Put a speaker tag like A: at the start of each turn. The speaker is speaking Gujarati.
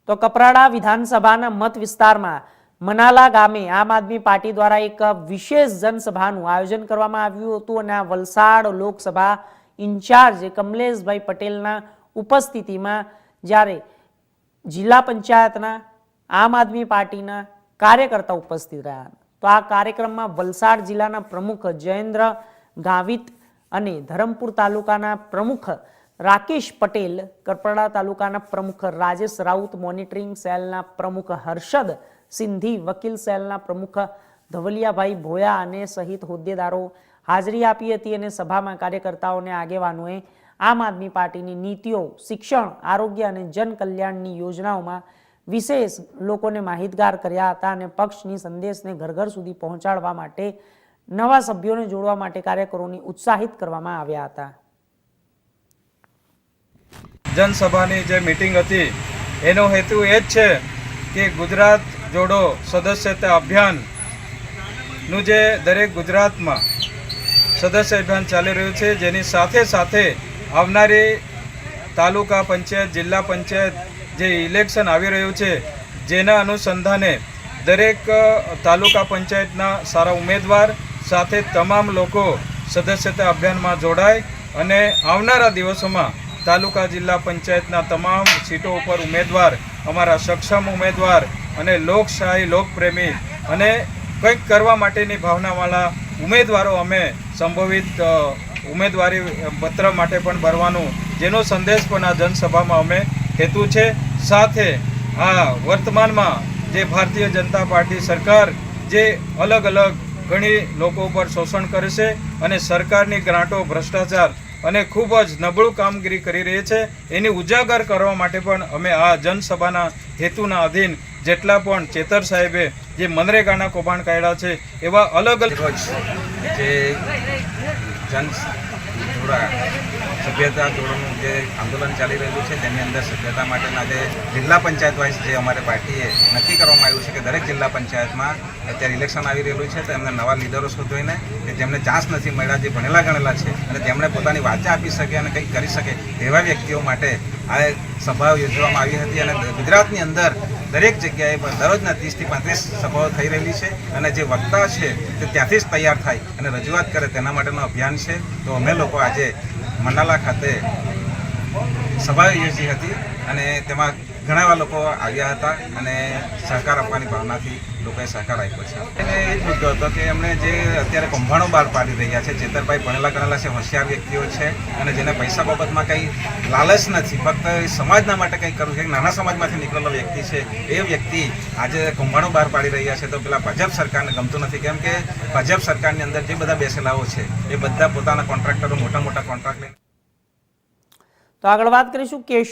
A: તો કપરાડા વિધાનસભાના મત વિસ્તારમાં મનાલા ગામે આમ આદમી પાર્ટી દ્વારા એક વિશેષ જનસભાનું આયોજન કરવામાં આવ્યું હતું અને આ વલસાડ લોકસભા ઇન્ચાર્જ કમલેશભાઈ પટેલના ઉપસ્થિતિમાં જ્યારે જિલ્લા પંચાયતના આમ આદમી પાર્ટીના કાર્યકર્તા ઉપસ્થિત રહ્યા. તો આ કાર્યક્રમમાં વલસાડ જિલ્લાના પ્રમુખ જયેન્દ્ર ગાવિત અને ધરમપુર તાલુકાના પ્રમુખ રાકેશ પટેલ, કપરાડા તાલુકાના પ્રમુખ રાજેશ રાઉત, મોનિટરિંગ સેલના પ્રમુખ હર્ષદ સિંધી, વકીલ સેલના પ્રમુખ ધવલિયાભાઈ ભોયા અને સહિત હોદ્દેદારો હાજરી આપી હતી અને સભામાં કાર્યકર્તાઓને આગેવાનોએ આમ આદમી પાર્ટીની નીતિઓ, શિક્ષણ, આરોગ્ય અને જન કલ્યાણની યોજનાઓમાં વિશેષ લોકોને માહિતગાર કર્યા હતા અને પક્ષની સંદેશને ઘર ઘર સુધી પહોંચાડવા માટે નવા સભ્યોને જોડવા માટે કાર્યકરોને ઉત્સાહિત કરવામાં આવ્યા હતા.
B: જનસભાની જે મીટિંગ હતી એનો હેતુ એ જ છે કે ગુજરાત જોડો સદસ્યતા અભિયાનનું જે દરેક ગુજરાતમાં સદસ્ય અભિયાન ચાલી રહ્યું છે, જેની સાથે સાથે આવનારી તાલુકા પંચાયત, જિલ્લા પંચાયત જે ઇલેક્શન આવી રહ્યું છે, જેના અનુસંધાને દરેક તાલુકા પંચાયતના સારા ઉમેદવાર સાથે તમામ લોકો સદસ્યતા અભિયાનમાં જોડાય અને આવનારા દિવસોમાં તાલુકા જિલ્લા પંચાયતના તમામ સીટો ઉપર ઉમેદવાર, અમારા સક્ષમ ઉમેદવાર અને લોકશાહી, લોકપ્રેમી અને કંઈક કરવા માટેની ભાવનાવાળા ઉમેદવારો અમે સંભવિત ઉમેદવારી પત્ર માટે પણ ભરવાનું, જેનો સંદેશ પણ આ જનસભામાં અમે હેતુ છે. સાથે આ વર્તમાનમાં જે ભારતીય જનતા પાર્ટી સરકાર જે અલગ અલગ ઘણી લોકો ઉપર શોષણ કરે છે અને સરકારની ગ્રાન્ટો, ભ્રષ્ટાચાર અને ખૂબ જ નબળું કામગીરી કરી રહી છે, એની ઉજાગર કરવા માટે પણ અમે આ જનસભાના હેતુના અધીન જેટલા પણ ચેતર સાહેબે જે મનરેગાના કૌભાંડ કાઢ્યા છે એવા અલગ અલગ
C: જે જન સભ્યતા જોડવાનું જે આંદોલન ચાલી રહ્યું છે તેની અંદર સભ્યતા માટેના જે જિલ્લા પંચાયત વાઇઝ જે અમારી પાર્ટીએ નક્કી કરવામાં આવ્યું છે કે દરેક જિલ્લા પંચાયતમાં અત્યારે ઇલેક્શન આવી રહેલું છે તો એમને નવા લીડરો શોધીને કે જેમને ચાન્સ નથી મળ્યા, જે ભણેલા ગણેલા છે અને તેમણે પોતાની વાચા આપી શકે અને કંઈક કરી શકે તેવા વ્યક્તિઓ માટે આ સભાઓ યોજવામાં આવી હતી. અને ગુજરાતની અંદર દરેક જગ્યાએ દરરોજના 30 થી 35 સભાઓ થઈ રહેલી છે અને જે વક્તા છે તે ત્યાંથી જ તૈયાર થાય અને રજૂઆત કરે તેના માટેનું અભિયાન છે. તો અમે લોકો આજે મનાલા ખાતે સભા યોજી હતી અને તેમાં ઘણા એવા લોકો આવ્યા હતા અને સહકાર આપવાની ભાવનાથી લોકોએ સહકાર આપ્યો છે. અને એ જ મુદ્દો હતો કે એમણે જે અત્યારે કૌભાંડો બહાર પાડી રહ્યા છે, ચેતરભાઈ ભણેલા ગણેલા છે, હોશિયાર વ્યક્તિઓ છે અને જેને પૈસા બાબતમાં કંઈ લાલચ નથી, ફક્ત સમાજના માટે કંઈ કરવું છે, નાના સમાજમાંથી નીકળેલો વ્યક્તિ છે, એ વ્યક્તિ આજે કૌભાંડો બહાર પાડી રહ્યા છે. તો પેલા ભાજપ સરકારને ગમતું નથી, કેમ કે ભાજપ સરકારની અંદર જે બધા બેસેલાઓ છે એ બધા પોતાના કોન્ટ્રાક્ટરો, મોટા મોટા કોન્ટ્રાક્ટ લઈને.
A: તો આગળ વાત કરીશું કેશોદ